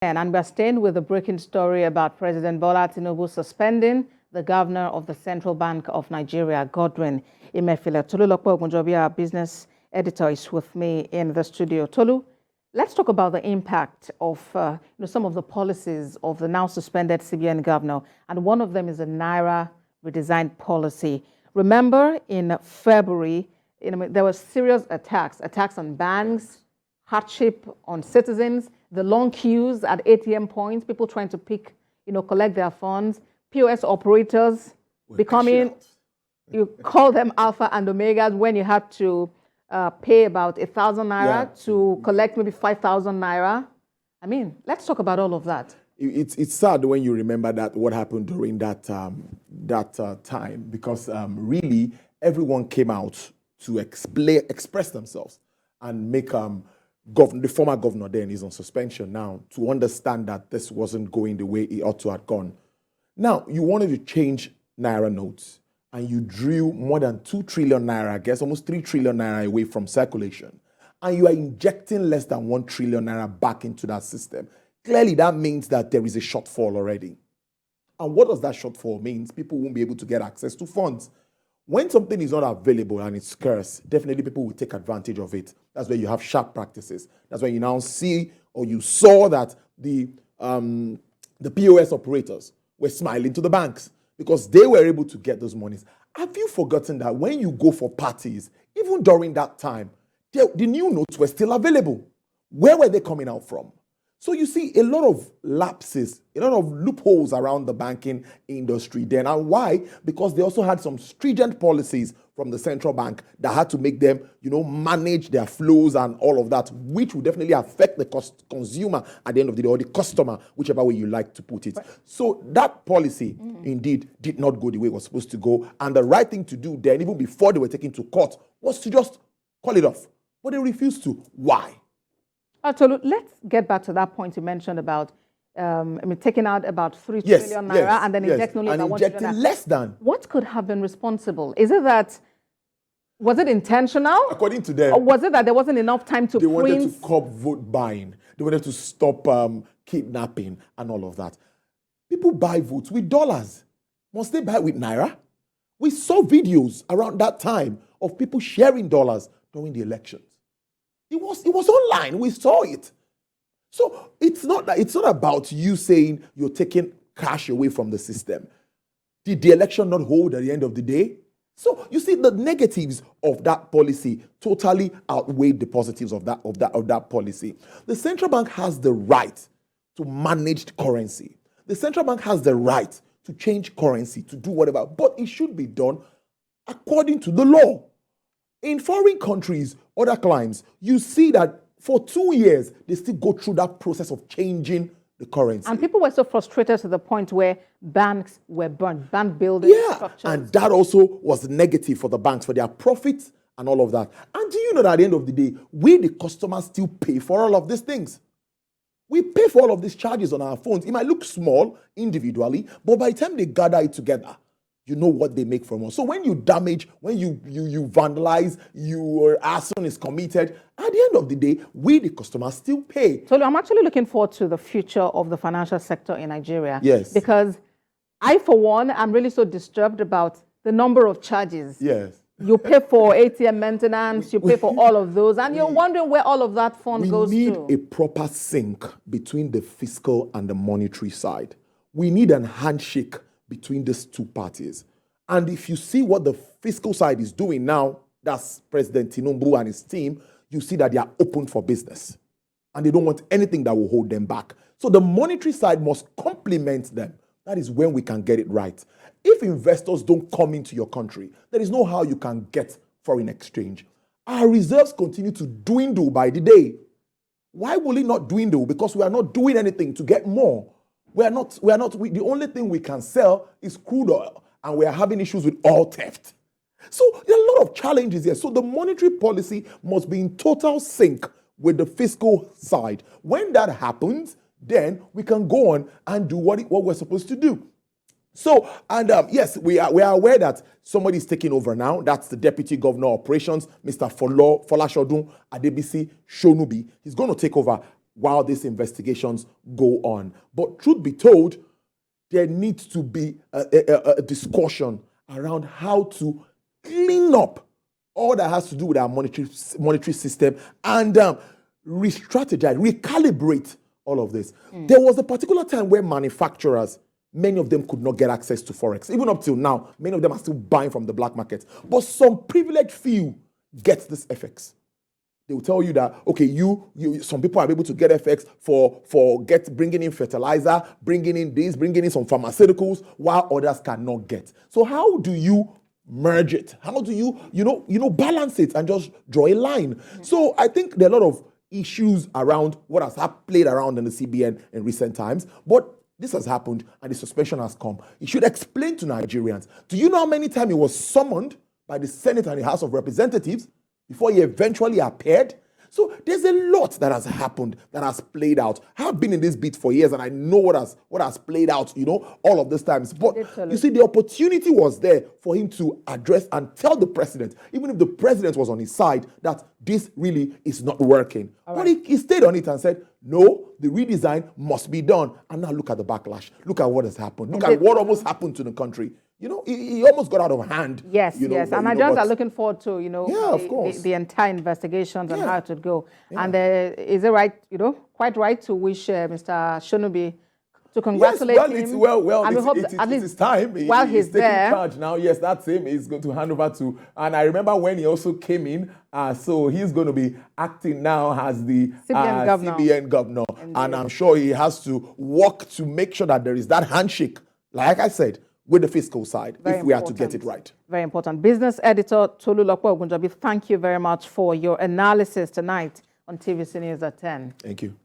And we're staying with the breaking story about President Bola Tinubu suspending the governor of the Central Bank of Nigeria, Godwin Emefiele. Tolu Lokpo Ogunjobi, our business editor, is with me in the studio. Tolu, let's talk about the impact of some of the policies of the now suspended CBN governor. And one of them is the Naira redesign policy. Remember, in February, there were serious attacks on banks, hardship on citizens, the long queues at ATM points, people trying to collect their funds, POS operators becoming, you call them alpha and omegas when you have to pay about 1,000 naira to collect maybe 5,000 naira. I mean, let's talk about all of that. It's sad when you remember that what happened during that time, because really everyone came out to express themselves and make the former governor then is on suspension now to understand that this wasn't going the way it ought to have gone. Now, you wanted to change Naira notes and you drew more than 2 trillion Naira, I guess almost 3 trillion Naira away from circulation. And you are injecting less than 1 trillion Naira back into that system. Clearly, that means that there is a shortfall already. And what does that shortfall mean? People won't be able to get access to funds. When something is not available and it's scarce, definitely people will take advantage of it. That's where you have sharp practices. That's when you now see or you saw that the POS operators were smiling to the banks because they were able to get those monies. Have you forgotten that when you go for parties, even during that time, the new notes were still available? Where were they coming out from? So you see a lot of lapses, a lot of loopholes around the banking industry then. And why? Because they also had some stringent policies from the central bank that had to make them, manage their flows and all of that, which would definitely affect the consumer at the end of the day, or the customer, whichever way you like to put it. Right. So that policy indeed did not go the way it was supposed to go. And the right thing to do then, even before they were taken to court, was to just call it off. But they refused to. Why? So let's get back to that point you mentioned about taking out about 3 trillion naira and then injecting only about 1 trillion naira. Less than. What could have been responsible? Was it intentional? According to them. Or was it that there wasn't enough time to print? They wanted to curb vote buying. They wanted to stop kidnapping and all of that. People buy votes with dollars. Must they buy with naira? We saw videos around that time of people sharing dollars during the elections. It was online. We saw it. So it's not about you saying you're taking cash away from the system. Did the election not hold at the end of the day? So you see the negatives of that policy totally outweigh the positives of that policy. The central bank has the right to manage currency. The central bank has the right to change currency, to do whatever, but it should be done according to the law. In foreign countries, other climes, you see that for 2 years, they still go through that process of changing the currency. And people were so frustrated to the point where banks were burned, bank buildings, structures. And that also was negative for the banks, for their profits and all of that. And do you know that at the end of the day, we, the customers, still pay for all of these things? We pay for all of these charges on our phones. It might look small individually, but by the time they gather it together, you know what they make from us. So when you damage, when you vandalize, your arson is committed, at the end of the day, we, the customers, still pay. So I'm actually looking forward to the future of the financial sector in Nigeria. Yes. Because I, for one, am really so disturbed about the number of charges. Yes. You pay for ATM maintenance, you pay for all of those, and you're wondering where all of that fund goes to. We need a proper sync between the fiscal and the monetary side. We need a handshake between these two parties. And if you see what the fiscal side is doing now, that's President Tinubu and his team, you see that they are open for business. And they don't want anything that will hold them back. So the monetary side must complement them. That is when we can get it right. If investors don't come into your country, there is no how you can get foreign exchange. Our reserves continue to dwindle by the day. Why will it not dwindle? Because we are not doing anything to get more. The only thing we can sell is crude oil, and we are having issues with oil theft. So there are a lot of challenges here. So the monetary policy must be in total sync with the fiscal side. When that happens, then we can go on and do what we're supposed to do. So, and yes, we are aware that somebody is taking over now. That's the Deputy Governor of Operations, Mr. Folashodun Adebisi Shonubi. He's going to take over while these investigations go on. But truth be told, there needs to be a discussion around how to clean up all that has to do with our monetary system and re-strategize, recalibrate all of this. There was a particular time where manufacturers, many of them could not get access to Forex. Even up till now, many of them are still buying from the black market. But some privileged few get this FX. They will tell you that, okay, some people are able to get FX for bringing in fertilizer, bringing in this, bringing in some pharmaceuticals, while others cannot get. So how do you merge it? How do you balance it and just draw a line? So I think there are a lot of issues around what has played around in the CBN in recent times, but this has happened and the suspension has come. It should explain to Nigerians. Do you know how many times he was summoned by the Senate and the House of Representatives before he eventually appeared? So there's a lot that has happened, that has played out. I've been in this beat for years and I know what has played out, all of these times. But you see, the opportunity was there for him to address and tell the president, even if the president was on his side, that this really is not working. But he stayed on it and said, no, the redesign must be done. And now look at the backlash. Look at what has happened. Look at what almost happened to the country. He almost got out of hand. Yes. And Nigerians are looking forward to, of course, the entire investigations and how it would go. Yeah. And is it right, quite right to wish Mr. Shonubi to congratulate him? It's time. While he's taking there. charge now. Yes, that's him. He's going to hand over to. And I remember when he also came in. So he's going to be acting now as the CBN governor. And I'm sure he has to work to make sure that there is that handshake, like I said, with the fiscal side, if we are to get it right. Very important. Business editor Tolulope Ogunjobi, thank you very much for your analysis tonight on TVC News at 10. Thank you.